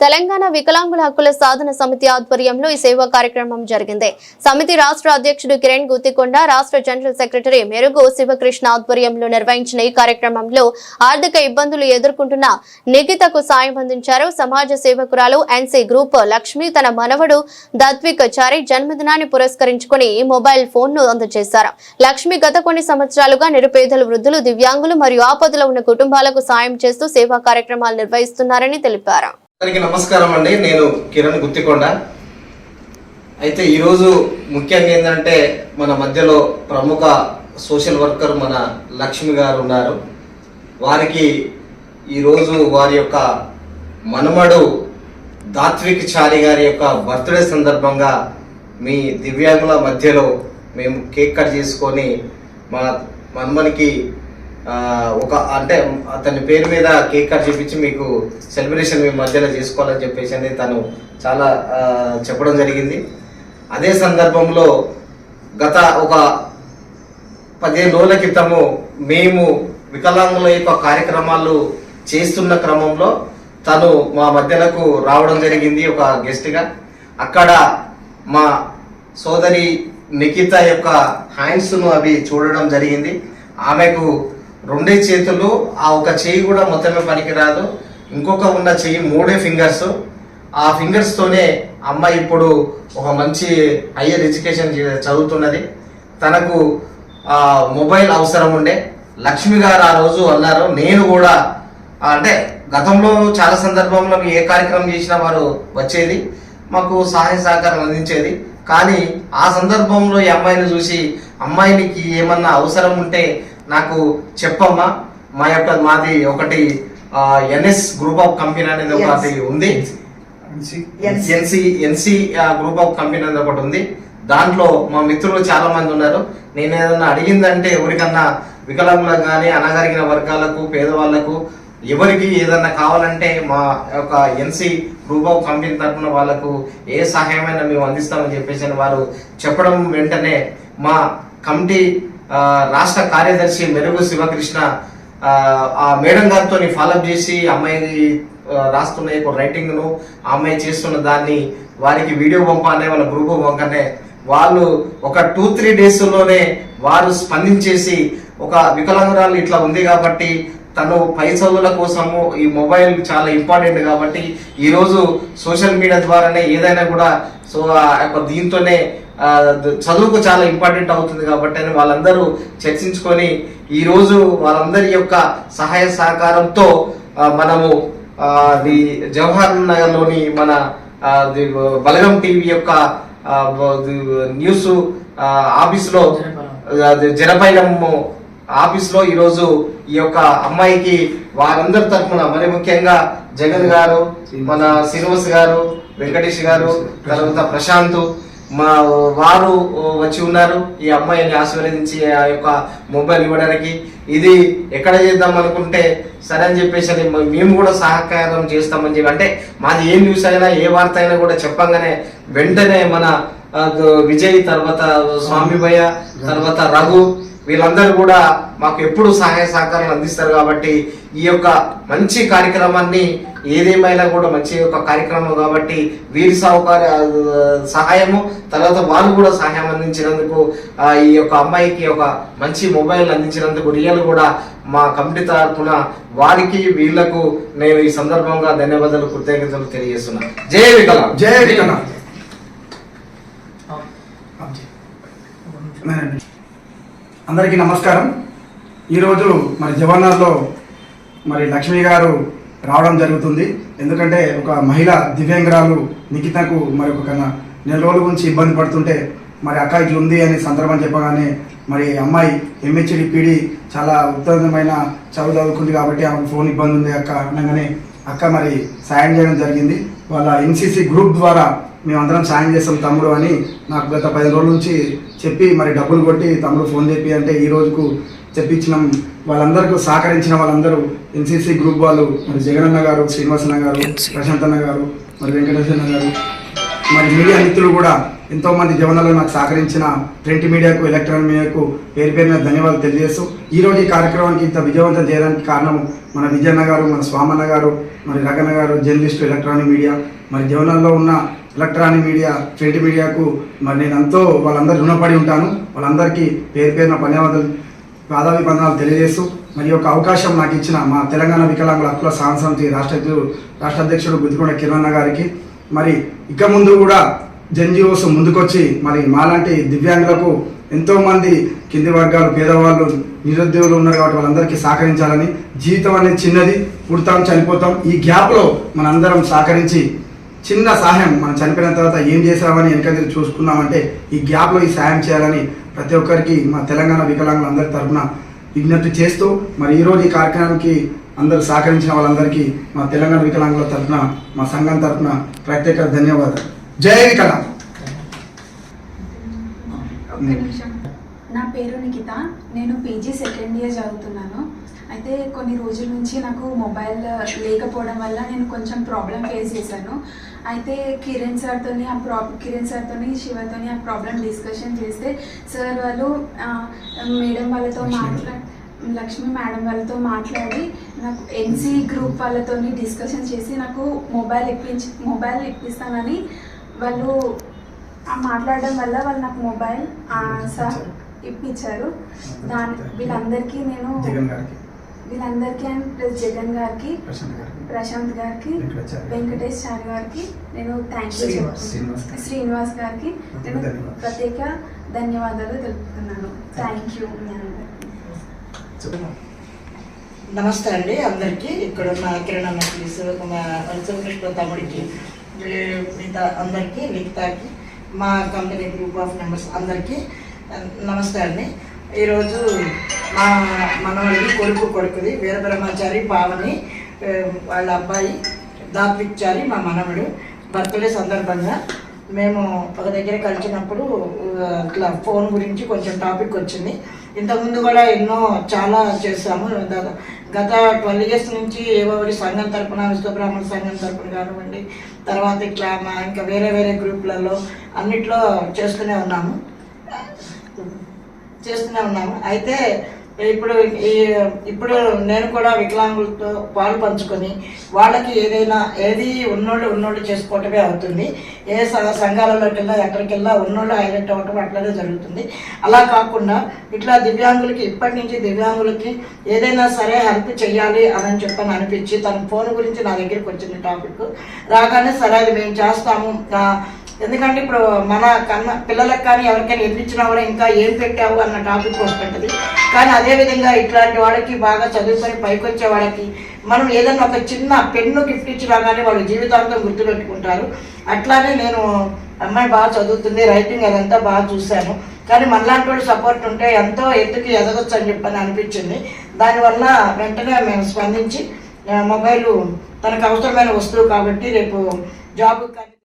తెలంగాణ వికలాంగుల హక్కుల సాధన సమితి ఆధ్వర్యంలో ఈ సేవా కార్యక్రమం జరిగింది. సమితి రాష్ట్ర అధ్యక్షుడు కిరణ్ గుత్తికొండ, రాష్ట్ర జనరల్ సెక్రటరీ మెరుగు శివకృష్ణ ఆధ్వర్యంలో నిర్వహించిన ఈ కార్యక్రమంలో ఆర్థిక ఇబ్బందులు ఎదుర్కొంటున్న నిఖితకు సాయం అందించారు. సమాజ సేవకురాలు ఎన్సీ గ్రూప్ లక్ష్మి తన మనవడు దత్విక్ చారి జన్మదినాన్ని పురస్కరించుకుని మొబైల్ ఫోన్ ను అందజేశారు. లక్ష్మి గత కొన్ని సంవత్సరాలుగా నిరుపేదలు, వృద్ధులు, దివ్యాంగులు మరియు ఆపదలో ఉన్న కుటుంబాలకు సాయం చేస్తూ సేవా కార్యక్రమాలు నిర్వహిస్తున్నారని తెలిపారు. నమస్కారం అండి, నేను కిరణ్ గుత్తికొండ. అయితే ఈరోజు ముఖ్యంగా ఏంటంటే మన మధ్యలో ప్రముఖ సోషల్ వర్కర్ మన లక్ష్మి గారు ఉన్నారు. వారికి ఈరోజు వారి యొక్క మనమడు దాత్విక్ చారి గారి యొక్క బర్త్డే సందర్భంగా మీ దివ్యాంగుల మధ్యలో మేము కేక్ కట్ చేసుకొని మా మనమనికి ఒక అంటే అతని పేరు మీద కేక్ కట్ చేపించి మీకు సెలబ్రేషన్ మీ మధ్యలో చేసుకోవాలని చెప్పేసి అనేది తను చాలా చెప్పడం జరిగింది. అదే సందర్భంలో గత ఒక 15 రోజుల క్రితము మేము వికలాంగుల యొక్క కార్యక్రమాలు చేస్తున్న క్రమంలో తను మా మధ్యలకు రావడం జరిగింది ఒక గెస్ట్గా. అక్కడ మా సోదరి నిఖిత యొక్క హ్యాండ్స్ను అవి చూడడం జరిగింది. ఆమెకు 2 చేతులు, ఆ ఒక చెయ్యి కూడా మొత్తమే పనికిరాదు. ఇంకొక ఉన్న చెయ్యి 3 ఫింగర్స్. ఆ ఫింగర్స్ తోనే అమ్మాయి ఇప్పుడు ఒక మంచి హయ్యర్ ఎడ్యుకేషన్ చదువుతున్నది. తనకు మొబైల్ అవసరం ఉండే. లక్ష్మి గారు ఆ రోజు అన్నారు, నేను కూడా అంటే గతంలో చాలా సందర్భంలో ఏ కార్యక్రమం చేసినా వారు వచ్చేది, మాకు సహాయ సహకారం అందించేది. కానీ ఆ సందర్భంలో ఈ అమ్మాయిని చూసి, అమ్మాయినికి ఏమన్నా అవసరం ఉంటే నాకు చెప్పమ్మా, మాది ఒకటి ఎన్ఎస్ గ్రూప్ ఆఫ్ కంపెనీ అనేది ఒకటి ఉంది, ఎన్సి గ్రూప్ ఆఫ్ కంపెనీ అనేది ఒకటి ఉంది. దాంట్లో మా మిత్రులు చాలా మంది ఉన్నారు. నేను ఏదన్నా అడిగిందంటే ఎవరికన్నా వికలాంగులకు కానీ, అనగారిన వర్గాలకు, పేదవాళ్లకు ఎవరికి ఏదన్నా కావాలంటే మా యొక్క ఎన్సి గ్రూప్ ఆఫ్ కంపెనీ తరఫున వాళ్ళకు ఏ సహాయమైనా మేము అందిస్తామని చెప్పేసి వారు చెప్పడం వెంటనే మా కమిటీ రాష్ట్ర కార్యదర్శి మెరుగు శివకృష్ణ ఆ మేడం గారితో ఫాలోఅప్ చేసి అమ్మాయి రాస్తున్న రైటింగ్ ను, అమ్మాయి చేస్తున్న దాన్ని వారికి వీడియో పంపనే వాళ్ళ గ్రూప్ పంపనే వాళ్ళు ఒక 2-3 డేస్ లోనే వారు స్పందించేసి, ఒక వికలాంగురాలు ఇట్లా ఉంది కాబట్టి తను పై చదువుల కోసము ఈ మొబైల్ చాలా ఇంపార్టెంట్ కాబట్టి ఈరోజు సోషల్ మీడియా ద్వారానే ఏదైనా కూడా దీంతోనే చదువుకు చాలా ఇంపార్టెంట్ అవుతుంది కాబట్టి అని వాళ్ళందరూ చర్చించుకొని ఈరోజు వాళ్ళందరి యొక్క సహాయ సహకారంతో మనము జవహర్ నగర్ లోని మన బలగం టీవీ యొక్క న్యూస్ ఆఫీస్లో జనపైలం ఆఫీస్ లో ఈరోజు ఈ యొక్క అమ్మాయికి వారందరి తరఫున మరి ముఖ్యంగా జగన్ గారు, మన శ్రీనివాస్ గారు, వెంకటేష్ గారు, తర్వాత ప్రశాంత్ వారు వచ్చి ఉన్నారు ఈ అమ్మాయిని ఆశీర్వదించి ఆ యొక్క మొబైల్ ఇవ్వడానికి. ఇది ఎక్కడ చేద్దాం అనుకుంటే సరే అని చెప్పేసి మేము కూడా సహకారం చేస్తామని చెప్పి, అంటే మాది ఏ న్యూస్ అయినా ఏ వార్త అయినా కూడా చెప్పంగానే వెంటనే మన విజయ్, తర్వాత స్వామిభయ్య, తర్వాత రఘు వీళ్ళందరూ కూడా మాకు ఎప్పుడు సహాయ సహకారాలు అందిస్తారు. కాబట్టి ఈ యొక్క మంచి కార్యక్రమాన్ని ఏదేమైనా కూడా మంచి ఒక కార్యక్రమం కాబట్టి వీరి సహాయము, తర్వాత వాళ్ళు కూడా సహాయం అందించినందుకు, ఈ యొక్క అమ్మాయికి ఒక మంచి మొబైల్ అందించినందుకు రియల్ కూడా మా కమిటీ తరఫున వారికి వీళ్లకు నేను ఈ సందర్భంగా ధన్యవాదాలు, కృతజ్ఞతలు తెలియజేస్తున్నా. జై వికలా, జై వికలా. అందరికీ నమస్కారం. ఈరోజు మరి జవహర్నగర్లో మరి లక్ష్మి గారు రావడం జరుగుతుంది. ఎందుకంటే ఒక మహిళ దివ్యాంగురాలు నిఖితకు మరి ఒక 4 రోజుల నుంచి ఇబ్బంది పడుతుంటే మరి అక్క ఇట్లా ఉంది అని సందర్భం చెప్పగానే మరి అమ్మాయి ఎంహెచ్డి పీడి చాలా ఉత్తమమైన చదువుకుంది కాబట్టి ఆమెకు ఫోన్ ఇబ్బంది ఉంది అక్క అనగానే అక్క మరి సాయం చేయడం జరిగింది. వాళ్ళ ఎన్సిసి గ్రూప్ ద్వారా మేమందరం సాయం చేస్తాం తమ్ముడు అని నాకు గత 10 రోజుల నుంచి చెప్పి మరి డబ్బులు కొట్టి తమ్ముడు ఫోన్ చెప్పి అంటే ఈ రోజుకు చెప్పించినాం. వాళ్ళందరికీ సహకరించిన వాళ్ళందరూ ఎన్సిసి గ్రూప్ వాళ్ళు మరి జగనన్న గారు, శ్రీనివాసన్న గారు, ప్రశాంత్ అన్న గారు, మరి వెంకటేశ్వర గారు, మరి మీడియా మిత్రులు కూడా ఎంతోమంది జీవనాల్లో నాకు సహకరించిన ప్రింట్ మీడియాకు, ఎలక్ట్రానిక్ మీడియాకు పేరు పేరున ధన్యవాదాలు తెలియజేస్తూ ఈరోజు ఈ కార్యక్రమానికి ఇంత విజయవంతం చేయడానికి కారణం మన విజయన్న గారు, మన స్వామన్న గారు, మరి రగన్న గారు, జర్నలిస్టు, ఎలక్ట్రానిక్ మీడియా, మరి జీవనాల్లో ఉన్న ఎలక్ట్రానిక్ మీడియా, ప్రింట్ మీడియాకు మరి నేను ఎంతో వాళ్ళందరూ రుణపడి ఉంటాను. వాళ్ళందరికీ పేరు పేరున పాదాభివందనాలు తెలియజేస్తూ మరి ఒక అవకాశం నాకు ఇచ్చిన మా తెలంగాణ వికలాంగుల హక్కుల సాధన సమితి రాష్ట్ర అధ్యక్షుడు గుత్తికొండ కిరణ్ గారికి, మరి ఇక ముందు కూడా జన్జీఓస్ ముందుకొచ్చి మరి మాలాంటి దివ్యాంగులకు ఎంతోమంది కింది వర్గాలు, పేదవాళ్ళు, నిరుద్యోగులు ఉన్నారు కాబట్టి వాళ్ళందరికీ సహకరించాలని. జీవితం అనేది చిన్నది, పుడతాం, చనిపోతాం. ఈ గ్యాప్లో మనందరం సహకరించి చిన్న సహాయం, మనం చనిపోయిన తర్వాత ఏం చేసామని వెనక చూసుకున్నామంటే ఈ గ్యాప్లో ఈ సాయం చేయాలని ప్రతి ఒక్కరికి మా తెలంగాణ వికలాంగులందరి తరఫున విజ్ఞప్తి చేస్తూ మరి ఈరోజు ఈ కార్యక్రమానికి అందరూ సహకరించిన వాళ్ళందరికీ మా తెలంగాణ వికలాంగుల తరఫున, మా సంఘం తరఫున ప్రత్యేక ధన్యవాదాలు. జై వికలాంగ్. ఒక్క నిమిషం. నా పేరు నిఖిత. నేను పీజీ సెకండ్ ఇయర్ చదువుతున్నాను. అయితే కొన్ని రోజుల నుంచి నాకు మొబైల్ లేకపోవడం వల్ల నేను కొంచెం ప్రాబ్లం ఫేస్ చేశాను. అయితే కిరణ్ సార్తో శివతో ఆ ప్రాబ్లం డిస్కషన్ చేస్తే సార్ వాళ్ళు మేడం వాళ్ళతో లక్ష్మి మేడం వాళ్ళతో మాట్లాడి నాకు ఎన్సీ గ్రూప్ వాళ్ళతో డిస్కషన్ చేసి నాకు మొబైల్ ఇప్పిస్తానని వాళ్ళు మాట్లాడడం వల్ల వాళ్ళు నాకు మొబైల్ ఇప్పించారు. వీళ్ళందరికీ అండ్ ప్లస్ జగన్ గారికి, ప్రశాంత్ గారికి, వెంకటేష్ చారి గారికి నేను థ్యాంక్ యూ చెప్తున్నాను. శ్రీనివాస్ గారికి నేను ప్రత్యేక ధన్యవాదాలు తెలుపుతున్నాను. Thank you. నమస్తే అండి అందరికీ. ఇక్కడ ఉన్న కిరణ్ అన్నకి, శివకృష్ణ తమ్ముడికి, మిగతా అందరికీ, లిఖితాకి, మా కంపెనీ గ్రూప్ ఆఫ్ మెంబర్స్ అందరికీ నమస్తే అండి. ఈరోజు మా మనవడిది కొడుకుది వీరబ్రహ్మచారి పావని వాళ్ళ అబ్బాయి దాత్విక్చారి మా మనవడు బర్త్డే సందర్భంగా మేము ఒక దగ్గర కలిసినప్పుడు ఇట్లా ఫోన్ గురించి కొంచెం టాపిక్ వచ్చింది. ఇంతకుముందు కూడా చాలా చేసాము. గత 12 years నుంచి ఏవో సంఘం తరపున, విశ్వబ్రాహ్మణ సంఘం తరపున కానివ్వండి, తర్వాత ఇట్లా ఇంకా వేరే గ్రూపులలో అన్నిట్లో చేస్తూనే ఉన్నాము. అయితే ఇప్పుడు నేను కూడా వికలాంగులతో పాలు పంచుకొని వాళ్ళకి ఏది ఉన్నోళ్ళు చేసుకోవటమే అవుతుంది. ఏ సంఘాలలోకి వెళ్ళా ఎక్కడికి వెళ్ళా ఉన్నోళ్ళు హైలైట్ అవ్వటం అట్లనే జరుగుతుంది. అలా కాకుండా ఇట్లా ఇప్పటి నుంచి దివ్యాంగులకి ఏదైనా సరే హెల్ప్ చెయ్యాలి అని చెప్పని అనిపించి తన ఫోన్ గురించి నా దగ్గరికి వచ్చింది టాపిక్. రాగానే సరే అది మేము చేస్తాము, ఎందుకంటే ఇప్పుడు మన పిల్లలకు కానీ ఎవరికైనా ఎదిరించినా కూడా ఇంకా ఏం పెట్టావు అన్న టాపిక్ వస్తుంటుంది. కానీ అదేవిధంగా ఇట్లాంటి వాళ్ళకి బాగా చదువుకొని పైకి వచ్చే వాళ్ళకి మనం ఏదైనా ఒక చిన్న పెన్ను గిఫ్ట్ ఇచ్చినా కానీ వాళ్ళు జీవితాంతం గుర్తుపెట్టుకుంటారు. అట్లానే నేను అమ్మాయి బాగా చదువుతుంది, రైటింగ్ అదంతా బాగా చూశాను. కానీ మనలాంటి వాళ్ళు సపోర్ట్ ఉంటే ఎంతో ఎత్తుకి ఎదగొచ్చు అని చెప్పని అనిపించింది. దానివల్ల వెంటనే మేము స్పందించి మొబైల్ తనకు అవసరమైన వస్తువు కాబట్టి రేపు జాబ్